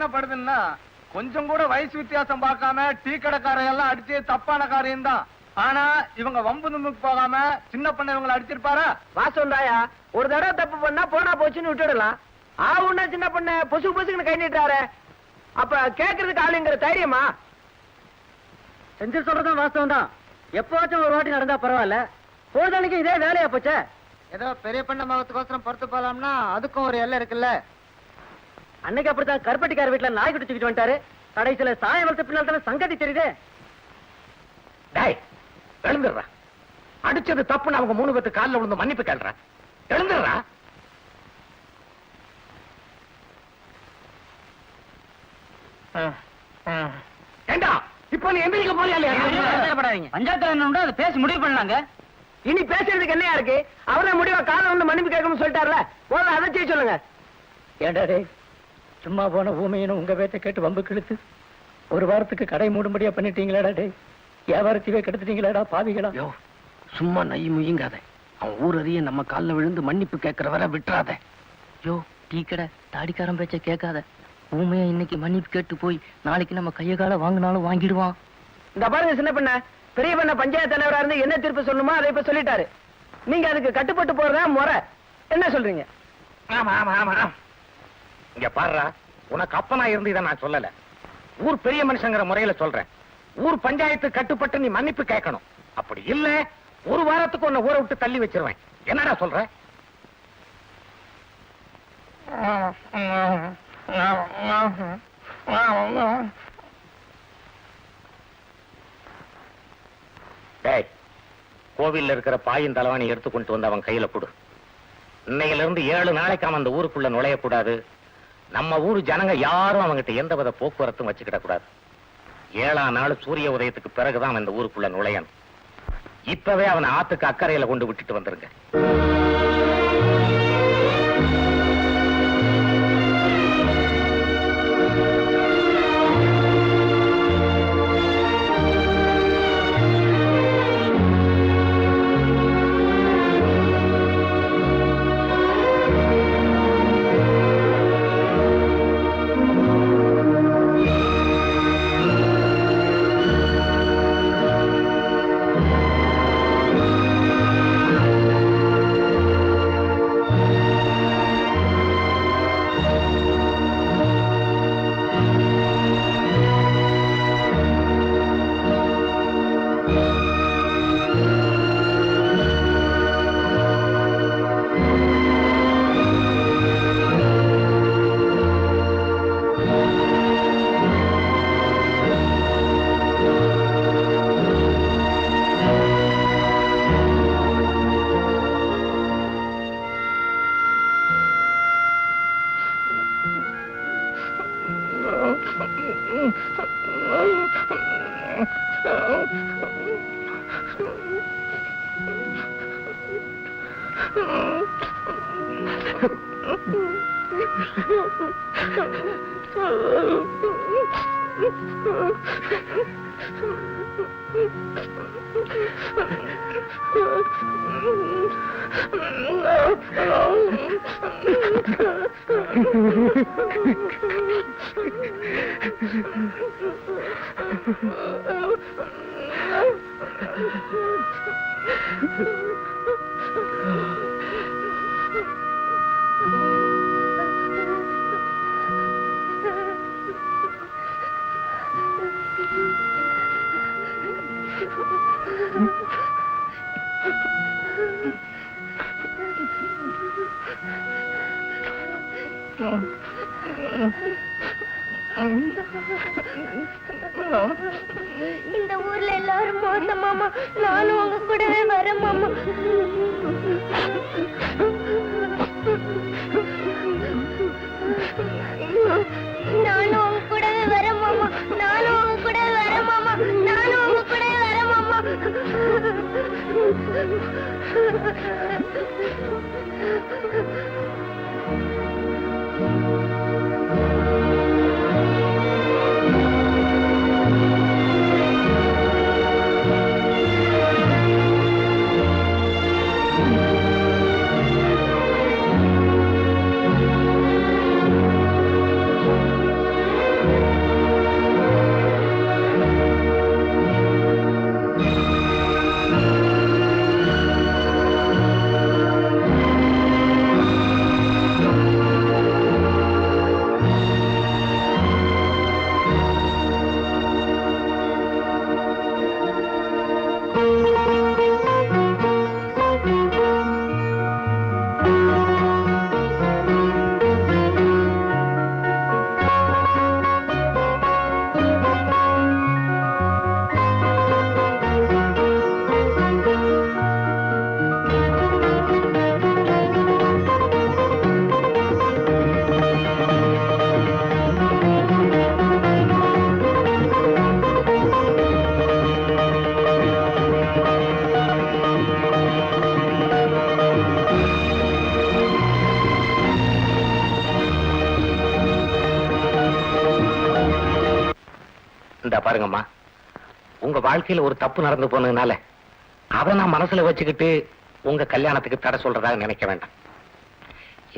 என்ன படுதுன்னா கொஞ்சம் கூட வயசு வித்தியாசம் பார்க்காம டீ கடைக்காரையெல்லாம் அடிச்சு தப்பான காரியம் தான். ஆனா இவங்க வம்பு தும்புக்கு போகாம சின்ன பண்ண இவங்களை அடிச்சிருப்பாரா? வாசம்டாயா, ஒரு தடவை தப்பு பண்ணா போனா போச்சுன்னு விட்டுடலாம். ஆவுன்னா சின்ன பண்ண பொசு பொசுக்குன்னு கை நீட்டாரு. அப்ப கேட்கறதுக்கு ஆளுங்கிற தைரியமா? செஞ்சு சொல்றதும் வாஸ்தவம் தான். எப்பவாச்சும் ஒரு வாட்டி நடந்தா பரவாயில்ல. பொழுதானிக்கு இதே வேலையா போச்சே. ஏதோ பெரிய பண்ண மகத்துக்கோசரம் பொறுத்து போலாம்னா அதுக்கும் ஒரு எல்லை இருக்குல்ல. அன்னைக்கு அப்படித்தான் கருப்பட்டிக்கார வீட்டுல நாய் குட்டி தூக்கிட்டு வந்துட்டாரு. கடைசியில சாயம் வளர்த்த பின்னால் தானே சங்கதி தெரியுது. டேய் எழுந்துடுறா. அடிச்சது தப்புன்னு அவங்க 3 பேத்து காலில் விழுந்து மன்னிப்பு கேள்றா. எழுந்துடுறா. ஏண்டா இப்ப நீ எந்திரிக்க போறியா இல்லையா? பஞ்சாயத்துல என்ன அதை பேசி முடிவு பண்ணாங்க. இனி பேசுறதுக்கு என்னையா இருக்கு? அவரே முடிவா காலம் வந்து மன்னிப்பு கேட்கணும்னு சொல்லிட்டாருல. முதல்ல அதை செய்ய சொல்லுங்க. ஏண்டா டே, சும்மா போன பூமியினும் உங்க பேச்ச கேட்டு வம்பு கிழித்து ஒரு வாரத்துக்கு கடை மூடும்படியா பண்ணிட்டீங்களாடா டே. வியாபாரத்தையே கெடுத்துட்டீங்களாடா பாவிகளா. யோ சும்மா நை முயங்காத. அவன் ஊரறிய நம்ம காலில் விழுந்து மன்னிப்பு கேட்கிற வர விட்டுறாத. யோ டீ கடை தாடிக்காரன் பேச்ச கேட்காத. ஊமையா இன்னைக்கு மன்னிப்பு கேட்டு போய் நாளைக்கு நம்ம கைய கால வாங்கினாலும் வாங்கிடுவான். இந்த பாருங்க சின்ன பண்ண, பெரிய பண்ண பஞ்சாயத்து தலைவரா இருந்து என்ன தீர்ப்பு சொல்லணுமோ அதை இப்ப சொல்லிட்டாரு. நீங்க அதுக்கு கட்டுப்பட்டு போறதா முறை. என்ன சொல்றீங்க? ஆமா ஆமா ஆமா. இங்க பாருடா, உனக்கு அப்பனா இருந்து இதை நான் சொல்லல. ஊர் பெரிய மனுஷங்கிற முறையில சொல்றேன். ஊர் பஞ்சாயத்து கட்டுப்பட்டு நீ மன்னிப்பு கேட்கணும். அப்படி இல்ல ஒரு வாரத்துக்கு உன்னை ஊரை விட்டு தள்ளி வச்சிருவேன். என்னடா சொல்ற? டேய், கோவில்ல இருக்கிற பாயின் தலைவாணி எடுத்துக்கொண்டு வந்து அவன் கையில கொடு. இன்னையில இருந்து 7 நாளைக்கு அவன் அந்த ஊருக்குள்ள நுழையக்கூடாது. நம்ம ஊர் ஜனங்க யாரும் அவங்கிட்ட எந்தவித போக்குவரத்தும் வச்சுக்கிட கூடாது. 7ஆம் நாள் சூரிய உதயத்துக்கு பிறகுதான் அவன் இந்த ஊருக்குள்ள நுழையணும். இப்பவே அவனை ஆத்துக்கு அக்கறையில கொண்டு விட்டுட்டு வந்துருங்க. இந்த ஊர்ல எல்லாரும் மோசம் மாமா. நானும் உங்க கூடவே வரேன் மாமா. நானும் உங்க கூடவே வரேன் மாமா. நானும் உங்க கூடவே வரேன் மாமா. நானும் உங்க கூடவே வரேன் மாமா. இந்த பாருங்கம்மா, உங்க வாழ்க்கையில ஒரு தப்பு நடந்து போனதுனால அதை நான் மனசுல வச்சுக்கிட்டு உங்க கல்யாணத்துக்கு தடை சொல்றதாக நினைக்க வேண்டாம்.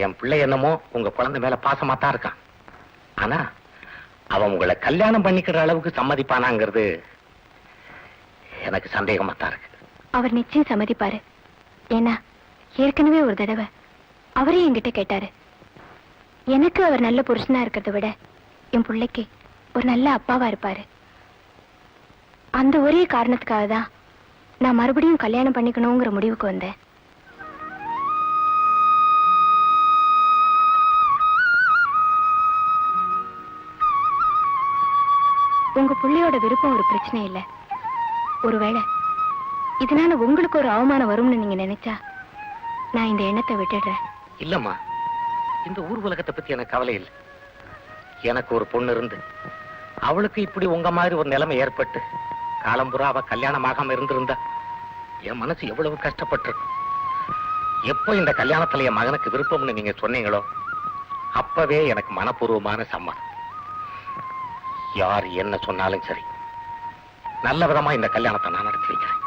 என் பிள்ளை என்னமோ உங்க குழந்தை மேல பாசமா தான் இருக்கான். ஆனா அவன் உங்களை கல்யாணம் பண்ணிக்கிற அளவுக்கு சம்மதிப்பானாங்கிறது எனக்கு சந்தேகமா தான் இருக்கு. அவர் நிச்சயம் சம்மதிப்பாரு. ஏன்னா ஏற்கனவே ஒரு தடவை அவரே என்கிட்ட கேட்டாரு. எனக்கு அவர் நல்ல புருஷனா இருக்கிறத விட என் பிள்ளைக்கு ஒரு நல்ல அப்பாவா இருப்பாரு. அந்த ஒரே காரணத்துக்காக தான் நான் மறுபடியும் கல்யாணம் பண்ணிக்கணுங்கிற முடிவுக்கு வந்தேன். உங்க பிள்ளையோட விருப்பம் ஒரு பிரச்சனை இல்லை. ஒருவேளை இதனால உங்களுக்கு ஒரு அவமானம் வரும்னு நீங்க நினைச்சா நான் இந்த எண்ணத்தை விட்டுடுறேன். இல்லம்மா, இந்த ஊர் உலகத்தை பத்தி எனக்கு கவலை இல்லை. எனக்கு ஒரு பொண்ணு இருந்து அவளுக்கு இப்படி உங்க மாதிரி ஒரு நிலைமை ஏற்பட்டு காலம்புறா அவ கல்யாணம் ஆகாம இருந்திருந்தா என் மனசு எவ்வளவு கஷ்டப்பட்டிருக்கும். எப்போ இந்த கல்யாணத்துல என் மகனுக்கு விருப்பம்னு நீங்க சொன்னீங்களோ அப்பவே எனக்கு மனப்பூர்வமான சம்மதம். யார் என்ன சொன்னாலும் சரி, நல்ல விதமா இந்த கல்யாணத்தை நான் நடத்தி வைக்கிறேன்.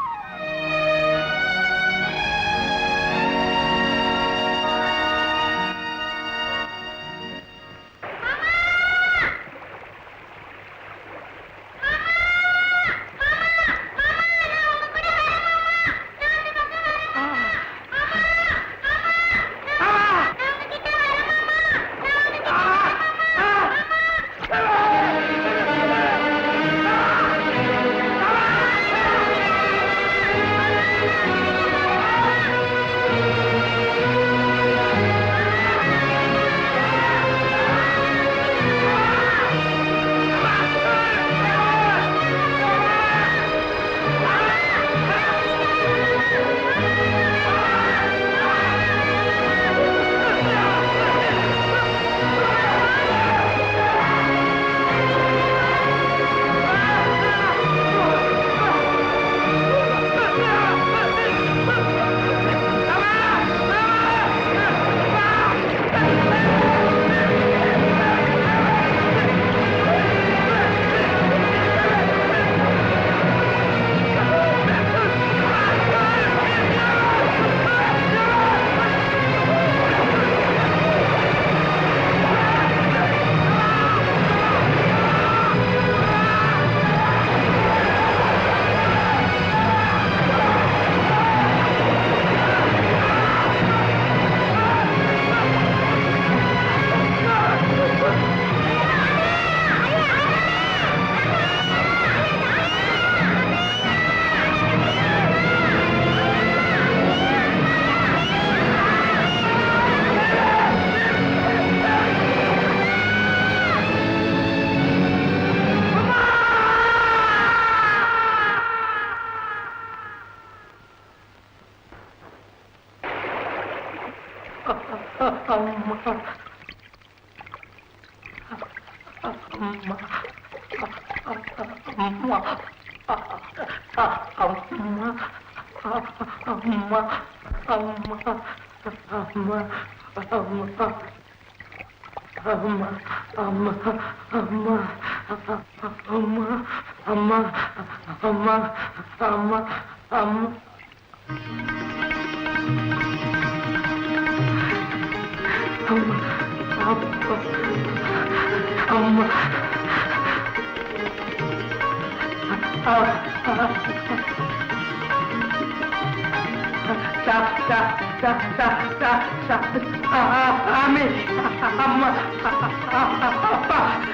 Amin.